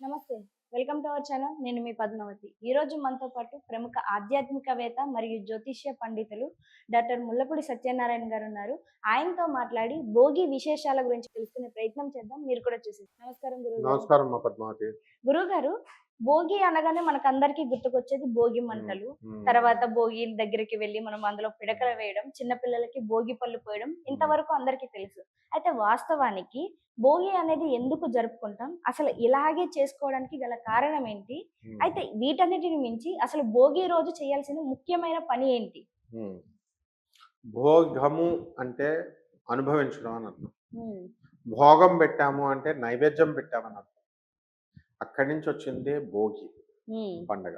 నమస్తే. Welcome to our channel. నేను మీ పద్మావతి. ఈరోజు మనతో పాటు ప్రముఖ ఆధ్యాత్మికవేత్త మరియు జ్యోతిష్య పండితులు డాక్టర్ ముల్లపూడి సత్యనారాయణ గారున్నారు. ఆయనతో మాట్లాడి భోగి విశేషాల గురించి తెలుసుకునే ప్రయత్నం చేద్దాం. మీరు కూడా చూసేయండి. నమస్కారం గురువుగారు. నమస్కారం మా పద్మావతి. గురువుగారు, భోగి అనగానే మనకందరికీ గుర్తుకొచ్చేది భోగి హ్మ్. మంటలు. హ్మ్. తర్వాత భోగి దగ్గరికి వెళ్లి మనం అందులో పిడకలు వేయడం, చిన్న పిల్లలకి భోగి పళ్ళు పోయడం హ్మ్. ఇంతవరకు అందరికీ తెలుసు. అయితే వాస్తవానికి భోగి అనేది ఎందుకు జరుపుకుంటాం? అసలు ఇలాగే చేసుకోవడానికి గల కారణం ఏంటి? హ్మ్. అయితే వీటన్నిటిని మించి అసలు భోగి రోజు చేయాల్సిన ముఖ్యమైన పని ఏంటి? హ్మ్. భోగము అంటే అనుభవించడం అని అర్థం. హ్మ్. భోగం పెట్టాము అంటే నైవేద్యం పెట్టామని అర్థం. అక్కడి నుంచి వచ్చిందే భోగి హ్మ్. పండగ.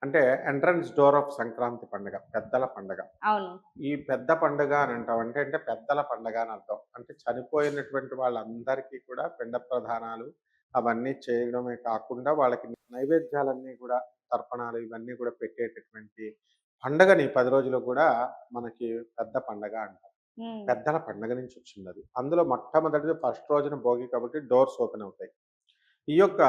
అంటే ఎంట్రన్స్ డోర్ ఆఫ్ సంక్రాంతి పండగ. పెద్దల పండగ. అవును. ఈ పెద్ద పండుగ అని అంటాం. అంటే పెద్దల పండగ అని అర్థం. అంటే చనిపోయినటువంటి వాళ్ళందరికీ కూడా పిండ ప్రదానాలు అవన్నీ చేయడమే కాకుండా వాళ్ళకి నైవేద్యాలన్నీ కూడా తర్పణాలు ఇవన్నీ కూడా పెట్టేటటువంటి పండగని 10 రోజులు కూడా మనకి పెద్ద పండగ అంటాం. హ్మ్. పెద్దల పండగ నుంచి వచ్చిందది. అందులో మొట్టమొదటిది ఫస్ట్ రోజున భోగి కాబట్టి డోర్స్ ఓపెన్ అవుతాయి. ఈ యొక్క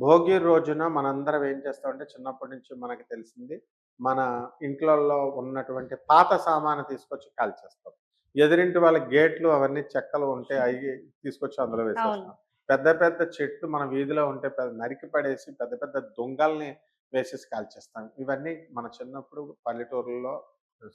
భోగి రోజున మనందరం ఏం చేస్తామంటే చిన్నప్పటి నుంచి మనకి తెలిసింది మన ఇంట్లల్లో ఉన్నటువంటి పాత సామాను తీసుకొచ్చి కాల్చేస్తాం. ఎదురింటి వాళ్ళ గేట్లు అవన్నీ చెక్కలు ఉంటే అయి తీసుకొచ్చి అందులో అవును. వేసేస్తాం. పెద్ద పెద్ద చెట్లు మన వీధిలో ఉంటే నరికి పడేసి పెద్ద పెద్ద దుంగల్ని వేసేసి కాల్చేస్తాం. ఇవన్నీ మన చిన్నప్పుడు పల్లెటూరుల్లో,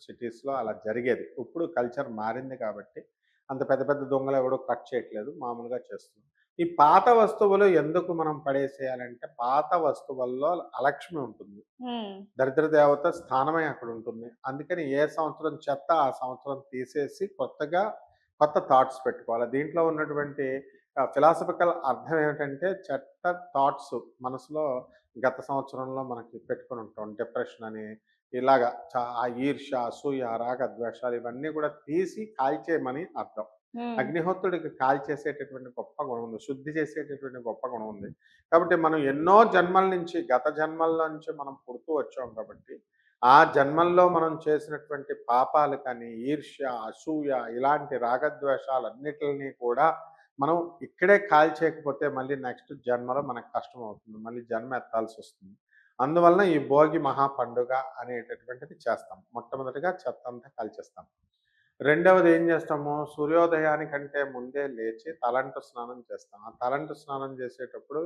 సిటీస్‌లో అలా జరిగేది. ఇప్పుడు కల్చర్ మారింది కాబట్టి అంత పెద్ద పెద్ద దొంగలు ఎవడు కట్ చేయట్లేదు. మామూలుగా చేస్తున్నాం. ఈ పాత వస్తువులు ఎందుకు మనం పడేసేయాలంటే, పాత వస్తువుల్లో అలక్ష్మి ఉంటుంది. హ్మ్. దరిద్ర దేవత స్థానమే అక్కడుంటుంది. అందుకని ఏ సంవత్సరం చెత్త ఆ సంవత్సరం తీసేసి కొత్త థాట్స్ పెట్టుకోవాలి. దీంట్లో ఉన్నటువంటి ఫిలాసఫికల్ అర్థం ఏమిటంటే, చెత్త థాట్స్ మనసులో గత సంవత్సరంలో మనకి పెట్టుకొనుంటాం. డిప్రెషన్ అని ఇలాగ ఆ ఈర్ష్య, అసూయ, రాగ, ద్వేషాలు ఇవన్నీ కూడా తీసి కాల్చేయమని అర్థం. హ్మ్. అగ్నిహోత్రుడికి కాల్చేసేటటువంటి గొప్ప గుణం ఉంది. శుద్ధి చేసేటటువంటి గొప్ప గుణం ఉంది. కాబట్టి మనం ఎన్నో జన్మల నుంచి గత జన్మల్లో నుంచి మనం పుడుతూ వచ్చాం కాబట్టి, ఆ జన్మల్లో మనం చేసినటువంటి పాపాలు కానీ, ఈర్ష్య, అసూయ ఇలాంటి రాగద్వేషాలన్నిటిని కూడా మనం ఇక్కడే కాల్చేయకపోతే మళ్ళీ నెక్స్ట్ జన్మలో మనకు కష్టమవుతుంది. మళ్ళీ జన్మ ఎత్తాల్సొస్తుంది. అందువలన ఈ భోగి మహా పండుగ అనేటటువంటిది చేస్తాం. మొట్టమొదటిగా చెత్తంతా కాల్చేస్తాం. రెండవది ఏం చేస్తాము, సూర్యోదయానికంటే ముందే లేచి తలంటు స్నానం చేస్తాం. ఆ తలంటు స్నానం చేసేటప్పుడు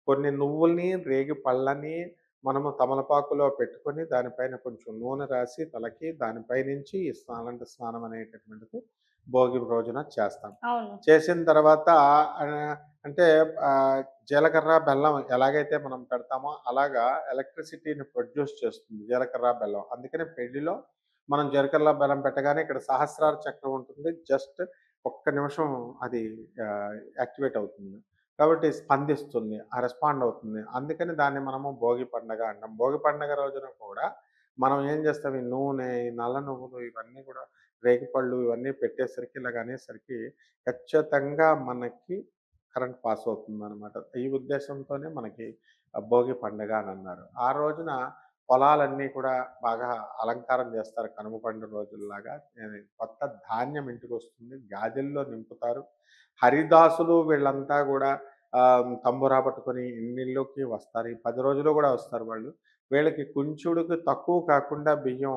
కొన్ని నువ్వుల్ని, రేగి పళ్ళని మనము తమలపాకులో పెట్టుకొని దానిపైన కొంచెం నూనె రాసి తలకి దానిపై నుంచి ఈ స్నానం అనేటటువంటిది భోగి రోజున చేస్తాం. అవును. చేసిన తర్వాత అంటే జీలకర్ర, బెల్లం ఎలాగైతే మనం పెడతామో అలాగా ఎలక్ట్రిసిటీని ప్రొడ్యూస్ చేస్తుంది జీలకర్ర, బెల్లం. అందుకని పెళ్లిలో మనం జీలకర్ర, బెల్లం పెట్టగానే ఇక్కడ సహస్రార చక్రం ఉంటుంది. జస్ట్ ఒక్క నిమిషం అది యాక్టివేట్ అవుతుంది. కాబట్టి స్పందిస్తుంది. రెస్పాండ్ అవుతుంది. అందుకని దాన్ని మనము భోగి పండగ అంటాం. భోగి పండగ రోజున కూడా మనం ఏం చేస్తాం, ఈ నూనె, ఈ నల్ల నువ్వులు ఇవన్నీ కూడా రేగిపళ్ళు ఇవన్నీ పెట్టేసరికి ఇలాగ అనేసరికి ఖచ్చితంగా మనకి కరెంట్ పాస్ అవుతుందనమాట. ఈ ఉద్దేశంతోనే మనకి భోగి పండగ అని అన్నారు. ఆ రోజున పొలాలన్నీ కూడా బాగా అలంకారం చేస్తారు కనుమ పండుగ రోజుల్లాగా. కొత్త ధాన్యం ఇంటికొస్తుంది. గాదెల్లో నింపుతారు. హరిదాసులు వీళ్ళంతా గూడా తంబురా పట్టుకొని ఇన్నిళ్ళకి వస్తారు. ఈ 10 రోజులు గూడా వస్తారు వాళ్ళు. వీళ్ళకి కుంచుడుకి తక్కువ కాకుండా బియ్యం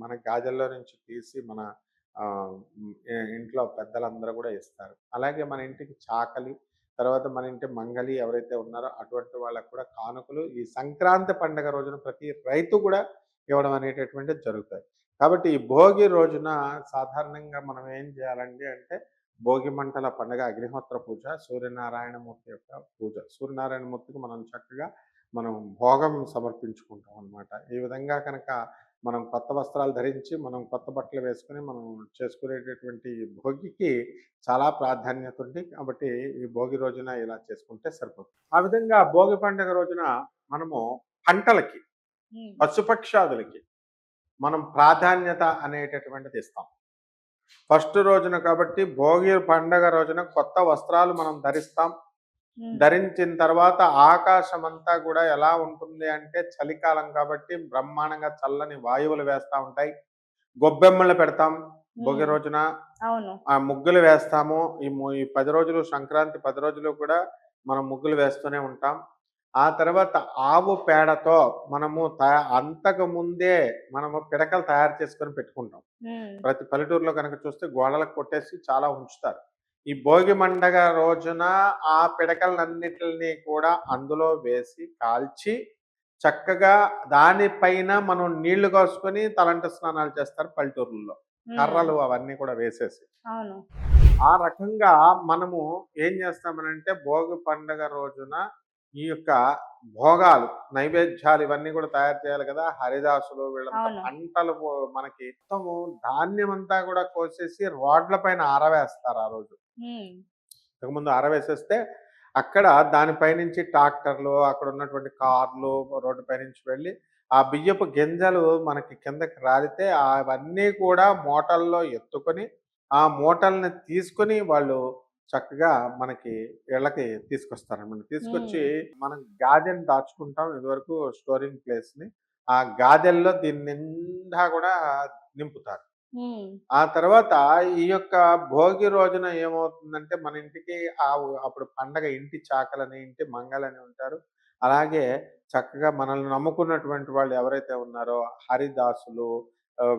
మన గాదెల్లో నుంచి తీసి మన ఇంట్లో పెద్దలందరూ గూడా ఇస్తారు. అలాగే మన ఇంటికి చాకలి, తర్వాత మన ఇంటి మంగలి ఎవరైతే ఉన్నారో అటువంటి వాళ్ళకి కూడా కానుకలు ఈ సంక్రాంతి పండుగ రోజున ప్రతి రైతు కూడా ఇవ్వడం అనేటటువంటిది జరుగుతాయి. కాబట్టి ఈ భోగి రోజున సాధారణంగా మనం ఏం చేయాలండి అంటే భోగి మంటల పండుగ అగ్నిహోత్ర పూజ, సూర్యనారాయణమూర్తి యొక్క పూజ. సూర్యనారాయణమూర్తికి మనం చక్కగా మనం భోగం సమర్పించుకుంటాం అనమాట. ఈ విధంగా కనుక మనం కొత్త వస్త్రాలు ధరించి, మనం కొత్త బట్టలు వేసుకొని మనం చేసుకునేటటువంటి భోగికి చాలా ప్రాధాన్యత ఉంది. కాబట్టి ఈ భోగి రోజున ఇలా చేసుకుంటే సరిపోతుంది. ఆ విధంగా భోగి పండుగ రోజున మనము పంటలకి, హ్మ్. పశుపక్షాదులకి మనం ప్రాధాన్యత అనేటటువంటిది ఇస్తాం. ఫస్ట్ రోజున కాబట్టి భోగి పండగ రోజున కొత్త వస్త్రాలు మనం ధరిస్తాం. హ్మ్. ధరించిన తర్వాత ఆకాశమంతా గూడా ఎలా ఉంటుంది అంటే చలికాలం కాబట్టి బ్రహ్మాండంగా చల్లని వాయువులు వేస్తా ఉంటాయి. గొబ్బెమ్మలు పెడతాం భోగి హ్మ్. రోజున. అవును. ముగ్గులు వేస్తాము. ఈ 10 రోజులు సంక్రాంతి 10 రోజులు కూడా మనం ముగ్గులు వేస్తూనే ఉంటాం. ఆ తర్వాత ఆవు పేడతో మనము అంతకు ముందే మనము పిడకలు తయారు చేసుకొని పెట్టుకుంటాం. హ్మ్. ప్రతి పల్లెటూరులో గనక చూస్తే గోడలకు కొట్టేసి చాలా ఉంచుతారు. ఈ భోగి మండగ రోజున ఆ పిడకలన్నిటిని కూడా అందులో వేసి కాల్చి, చక్కగా దానిపైన మనం నీళ్లు కాసుకొని తలంటు స్నానాలు చేస్తారు పల్లెటూరుల్లో. హ్మ్. కర్రలు అవన్నీ కూడా వేసేసి. అవును. ఆ రకంగా మనము ఏం చేస్తామనంటే భోగి పండగ రోజున ఈ యొక్క భోగాలు, నైవేద్యాలు ఇవన్నీ కూడా తయారు చేయాలి కదా! హరిదాసులు వీళ్ళంతా అవును. పంటలు మనకి మొత్తము ధాన్యమంతా కూడా కోసేసి రోడ్ల పైన ఆరవేస్తారు ఆ రోజు. హ్మ్. ఇంతకుముందు ఆరవేసేస్తే అక్కడ దానిపై నుంచి ట్రాక్టర్లు, అక్కడ ఉన్నటువంటి కార్లు రోడ్డు పైనుంచి వెళ్ళి, ఆ బియ్యపు గింజలు మనకి కిందకి రాలితే అవన్నీ కూడా మూటల్లో ఎత్తుకొని, ఆ మూటల్ని తీసుకొని వాళ్ళు చక్కగా మనకి ఇళ్ళకి తీసుకొస్తారనమాట. తీసుకొచ్చి హ్మ్. మనం గాదెని దాచుకుంటాం ఇదివరకు స్టోరింగ్ ప్లేస్‌ని. ఆ గాదెల్లో దీని నిండా కూడా నింపుతారు. హ్మ్. ఆ తర్వాత ఈ యొక్క భోగి రోజున ఏమవుతుందంటే, మన ఇంటికి అప్పుడు పండగ ఇంటి చాకలని, ఇంటి మంగలని ఉంటారు. అలాగే చక్కగా మనల్ని నమ్ముకున్నటువంటి వాళ్ళు ఎవరైతే ఉన్నారో హరిదాసులు,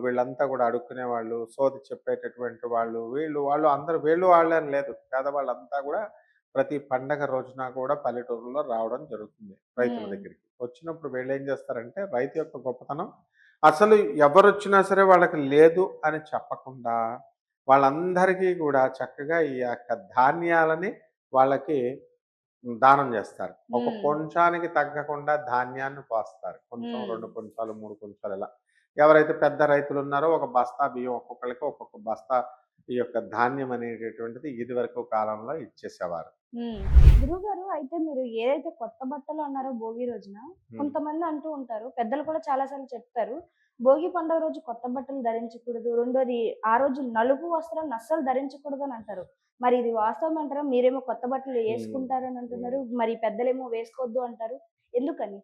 వీళ్ళంతా కూడా అడుక్కునేవాళ్ళు, సోది చెప్పేటటువంటి వాళ్ళు, వాళ్ళు అందరూ వీళ్ళు వాళ్ళే అని లేదు. పేదవాళ్ళంతా కూడా ప్రతి పండగ రోజున కూడా పల్లెటూరులో రావడం జరుగుతుంది రైతుల హ్మ్. దగ్గరికి. వచ్చినప్పుడు వీళ్ళేం చేస్తారంటే, రైతు యొక్క గొప్పతనం అసలు ఎవరొచ్చినా సరే వాళ్ళకి లేదు అని చెప్పకుండా, వాళ్ళందరికీ కూడా చక్కగా ఈ యొక్క ధాన్యాలని వాళ్ళకి దానం జేస్తారు. ఒక హ్మ్. కొంచానికి తగ్గకుండా ధాన్యాన్ని పోస్తారు. కొంచెం, హ్మ్. 2 కొంచాలు, 3 కొంచాలు ఇలా. ఎవరైతే పెద్ద రైతులున్నారో ఒక బస్తా బియ్యం ఒక్కొక్కళ్ళకి ఒక్కొక్క బస్తా ఈ యొక్క ధాన్యం అనేటటువంటిది ఇదివరకు కాలంలో ఇచ్చేసేవారు. హ్మ్. గురువుగారు అయితే మీరు ఏదైతే కొత్త బట్టలు అన్నారో భోగి రోజున, హ్మ్. కొంతమంది అంటూ ఉంటారు. పెద్దలు కూడా చాలా సార్లు చెప్తారు. భోగి పండుగ రోజు కొత్త బట్టలు ధరించకూడదు. రెండోది ఆ రోజు నలుపు వస్త్రాలను అస్సలు ధరించకూడదు అని అంటారు. మరి ఇది వాస్తవం అంటారా? మీరేమో కొత్త బట్టలు హ్మ్. యేసుకుంటారని హ్మ్. అంటున్నారు. మరి పెద్దలేమో వేసుకోవద్దు అంటారు. ఎందుకని?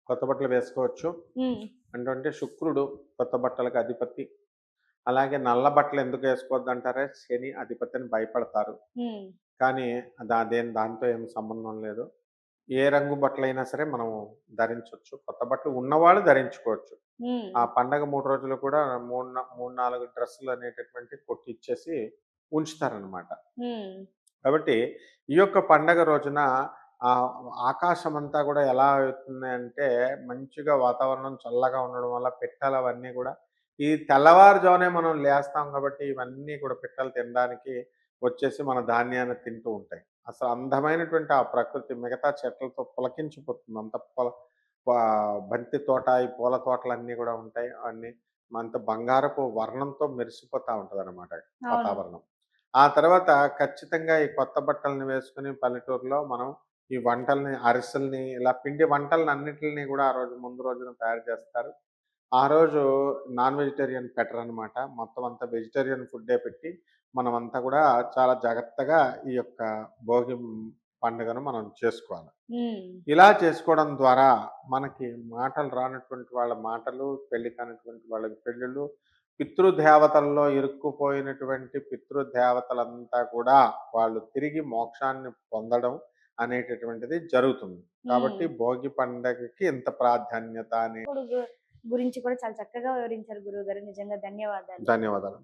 కొత్త బట్టలు వేసుకోవచ్చు. హ్మ్. అంటే శుక్రుడు కొత్త బట్టలకు అధిపతి. అలాగే నల్ల బట్టలు ఎందుకు వేసుకోవద్దంటారా? శని అధిపతి అని భయపడతారు. హ్మ్. కానీ దాంతో ఏం సంబంధం లేదు. ఏ రంగు బట్టలైనా సరే మనం ధరించొచ్చు. కొత్త బట్టలు ఉన్నవాళ్ళు ధరించుకోవచ్చు. హ్మ్. ఆ పండగ 3 రోజులు కూడా 3, 4 డ్రెస్సులు అనేటటువంటివి కుట్టిచ్చేసి ఉంచుతారనమాట. హ్మ్. కాబట్టి ఈ యొక్క పండగ రోజున ఆహ్, ఆకాశమంతా గూడా ఎలా అవుతుంది అంటే, మంచిగా వాతావరణం చల్లగా ఉండడం వల్ల పిట్టలవన్నీ గూడా ఈ తెల్లవారుజామునే మనం లేస్తాం కాబట్టి, ఇవన్నీ కూడా పిట్టలు తినడానికి వచ్చేసి మన ధాన్యాన్ని తింటూ ఉంటాయి. అసలు అందమైనటువంటి ఆ ప్రకృతి మిగతా చెట్లతో పులకించిపోతుంది. అంత పా బంతి తోట, ఈ పూల తోటలన్నీ గూడా ఉంటాయి. అన్నీ అంత బంగారపు వర్ణంతో మెరిసిపోతా ఉంటదనమాట అవును. వాతావరణం. ఆ తర్వాత ఖచ్చితంగా ఈ కొత్త బట్టల్ని వేసుకొని పల్లెటూరులో మనం ఈ వంటల్ని, అరిసెల్ని ఇలా పిండి వంటలనన్నిటిని గూడా ఆ రోజు ముందు రోజున తయారు చేస్తారు. ఆ రోజు నాన్ వెజిటేరియన్ పెట్టరనమాట. మొత్తం అంతా వెజిటేరియన్ ఫుడ్డే పెట్టి మనమంతా గూడా చాలా జాగ్రత్తగా ఈ యొక్క భోగి పండుగను మనం చేసుకోవాలి. హ్మ్. ఇలా చేసుకోవడం ద్వారా మనకి మాటలు రానటువంటి వాళ్ళ మాటలు, పెళ్లి కానటువంటి వాళ్ళకి పెళ్ళిళ్ళు, పితృదేవతల్లో ఇరుక్కుపోయినటువంటి పితృదేవతలంతా కూడా వాళ్ళు తిరిగి మోక్షాన్ని పొందడం అనేటటువంటిది జరుగుతుంది. హ్మ్. కాబట్టి భోగి పండగకి ఇంత ప్రాధాన్యత అనే ఇప్పుడు గురించి కూడా చాలా చక్కగా వివరించారు గురువుగారు. నిజంగా ధన్యవాదాలు. ధన్యవాదాలు.